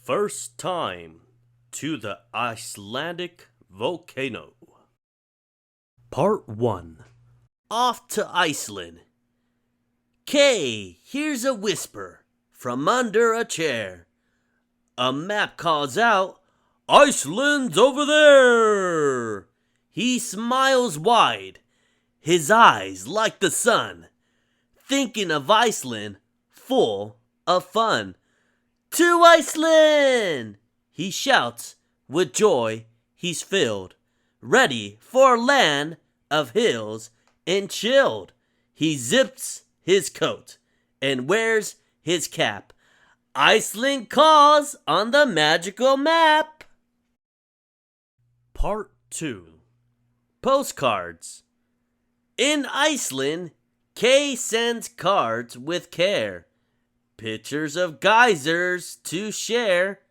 First time to the Icelandic volcano. Part 1. Off to Iceland. Kay hears a whisper from under a chair. A map calls out, "Iceland's over there!" He smiles wide, his eyes like the sun, thinking of Iceland full of fun. "To Iceland!" he shouts with joy he's filled, ready for a land of hills and chilled. He zips his coat and wears his cap. Iceland calls on the magical map. Part 2. Postcards. In Iceland, Kay sends cards with care, pictures of geysers to share.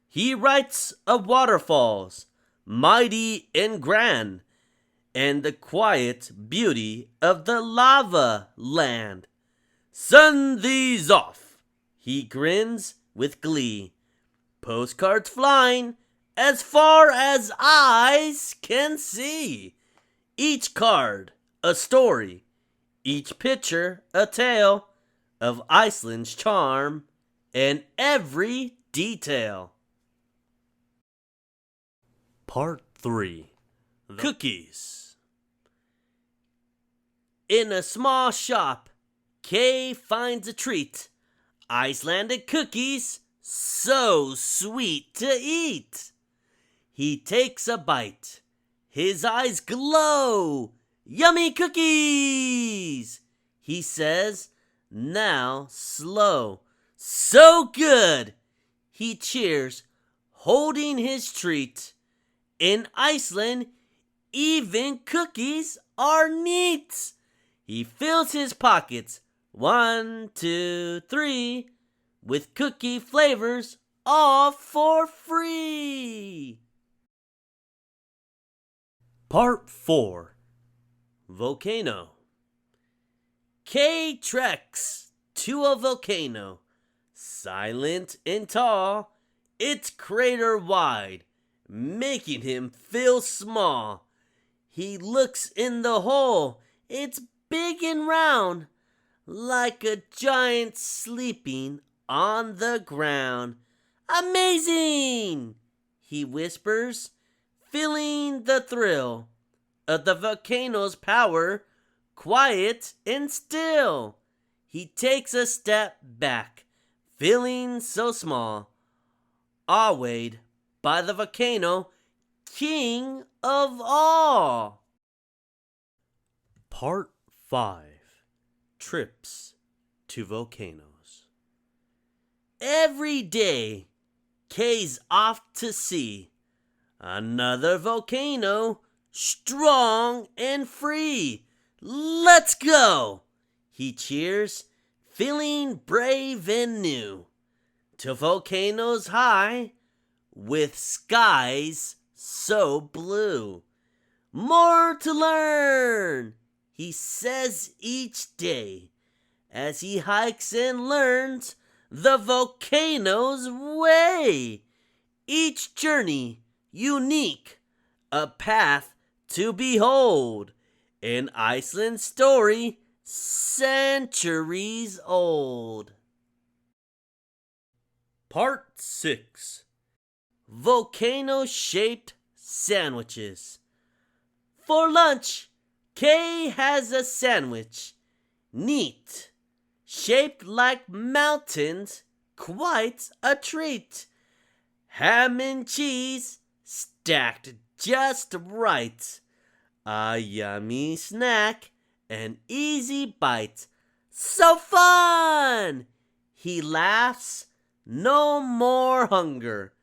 He writes of waterfalls, mighty and grand, and the quiet beauty of the lava land. Send these off, he grins with glee. Postcards flying as far as eyes can see. Each card a story, each picture a tale of Iceland's charm and every detail. Part 3. Cookies. In a small shop, Kay finds a treat. Icelandic cookies, so sweet to eat. He takes a bite. His eyes glow. "Yummy cookies," he says, now slow. "So good," he cheers, holding his treat. In Iceland, even cookies are neat. He fills his pockets, 1, 2, 3, with cookie flavors, all for free. Part 4. Volcano. Kay treks to a volcano, silent and tall, its crater wide, making him feel small. He looks in the hole, it's big and round, like a giant sleeping on the ground. "Amazing!" he whispers, feeling the thrill of the volcano's power, quiet and still. He takes a step back, feeling so small, awed by the volcano, king of all. Part 5. Trips to volcanoes. Every day, Kay's off to see another volcano, strong and free. "Let's go!" he cheers, feeling brave and new. To volcanoes high, with skies so blue. More to learn, he says each day, as he hikes and learns the volcano's way. Each journey unique, a path to behold, an Iceland story centuries old. Part 6. Volcano-Shaped sandwiches. For lunch, Kay has a sandwich, neat, shaped like mountains, quite a treat. Ham and cheese stacked just right. A yummy snack, an easy bite. So fun! He laughs, no more hunger.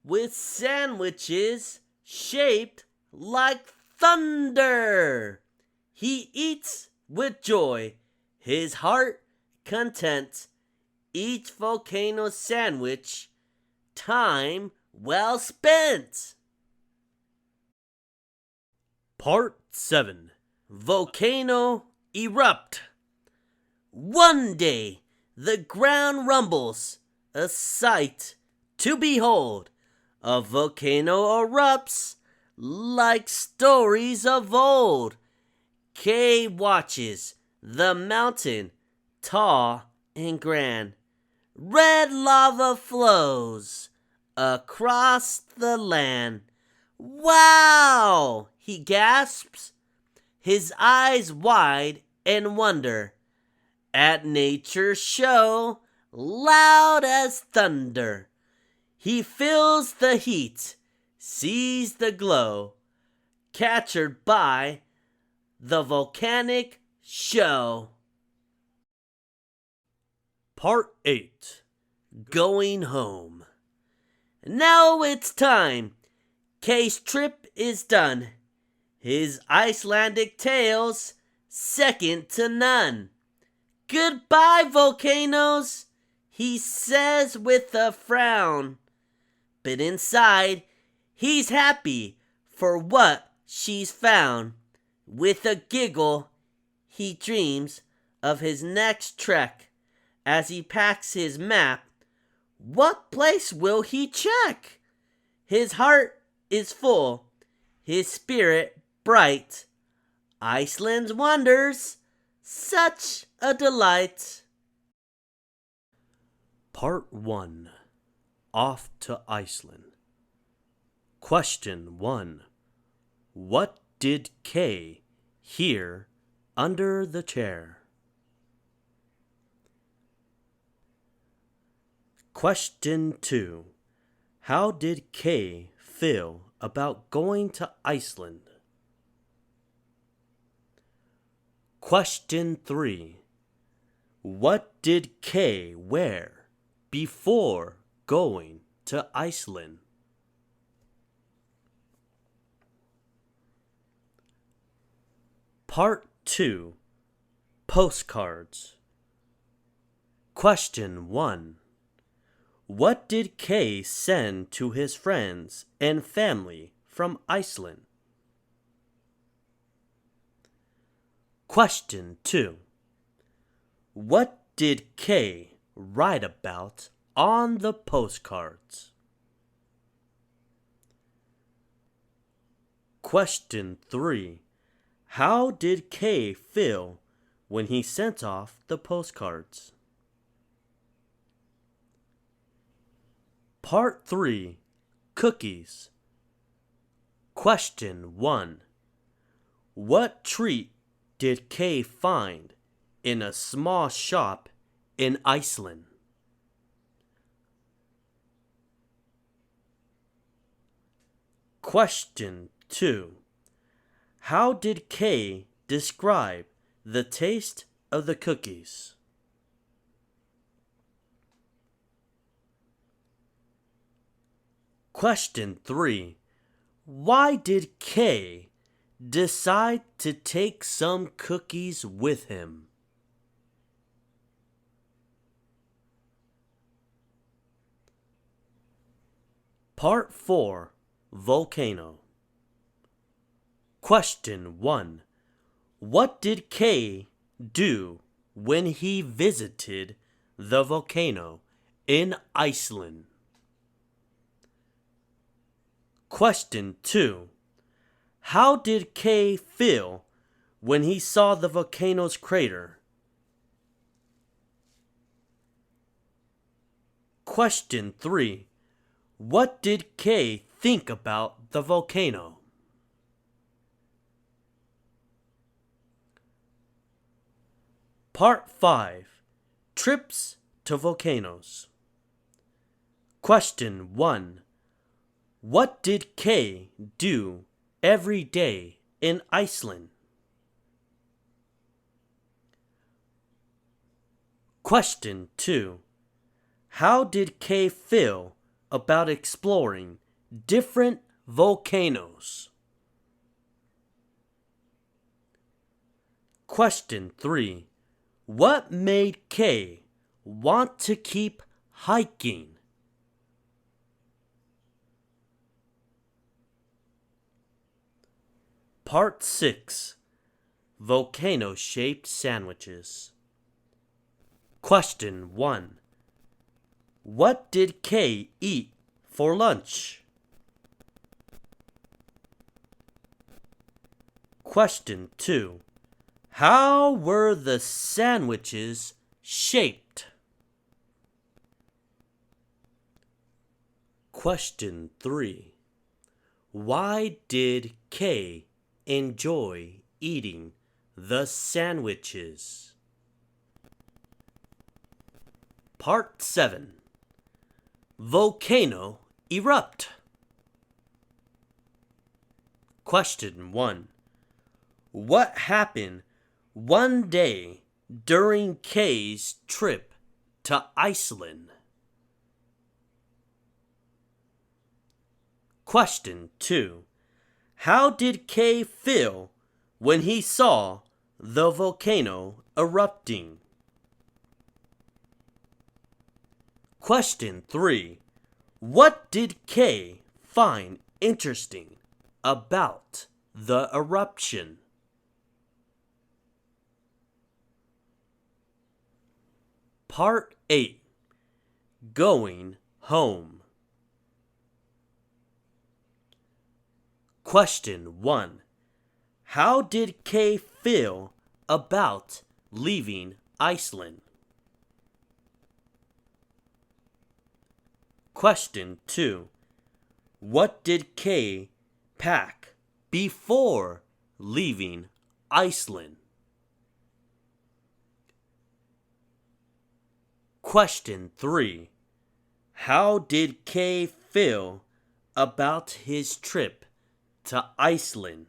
With sandwiches shaped like thunder, he eats with joy, his heart content. Each volcano sandwich, time well spent. Part 7. Volcano Erupt. One day, the ground rumbles, a sight to behold. A volcano erupts like stories of old. Kay watches the mountain, tall and grand. Red lava flows across the land. Wow! He gasps, his eyes wide in wonder at nature's show, loud as thunder. He feels the heat, sees the glow, captured by the volcanic show. Part 8. Going Home. Now it's time. Kay's trip is done. His Icelandic tales second to none. Goodbye, volcanoes, he says with a frown. But inside, he's happy for what she's found. With a giggle, he dreams of his next trek. As he packs his map, what place will he check? His heart is full, his spirit bright. Iceland's wonders, such a delight. Part 1. Off to Iceland. Question 1. What did Kay hear under the chair? Question 2. How did Kay feel about going to Iceland? Question 3. What did Kay wear before going to Iceland? Part 2. Postcards. Question 1. What did Kay send to his friends and family from Iceland? Question 2. What did Kay write about on the postcards? Question 3. How did Kay feel when he sent off the postcards? Part 3. Cookies. Question 1. What treat did Kay find in a small shop in Iceland? Question 2. How did Kay describe the taste of the cookies? Question 3. Why did Kay decide to take some cookies with him? Part 4. Volcano. Question 1. What did Kay do when he visited the volcano in Iceland? Question 2. How did Kay feel when he saw the volcano's crater? Question 3. What did Kay think about the volcano? Part 5. Trips to volcanoes. Question 1. What did Kay do every day in Iceland? Question 2. How did Kay feel about exploring different volcanoes? Question 3. What made Kay want to keep hiking? Part 6. Volcano-Shaped Sandwiches. Question 1. What did Kay eat for lunch? Question 2. How were the sandwiches shaped? Question 3. Why did Kay enjoy eating the sandwiches? Part 7. Volcano erupt. Question 1. What happened one day during Kay's trip to Iceland? Question 2. How did Kay feel when he saw the volcano erupting? Question 3. What did Kay find interesting about the eruption? Part 8. Going home. Question 1. How did Kay feel about leaving Iceland? Question 2. What did Kay pack before leaving Iceland? Question 3. How did Kay feel about his trip to Iceland?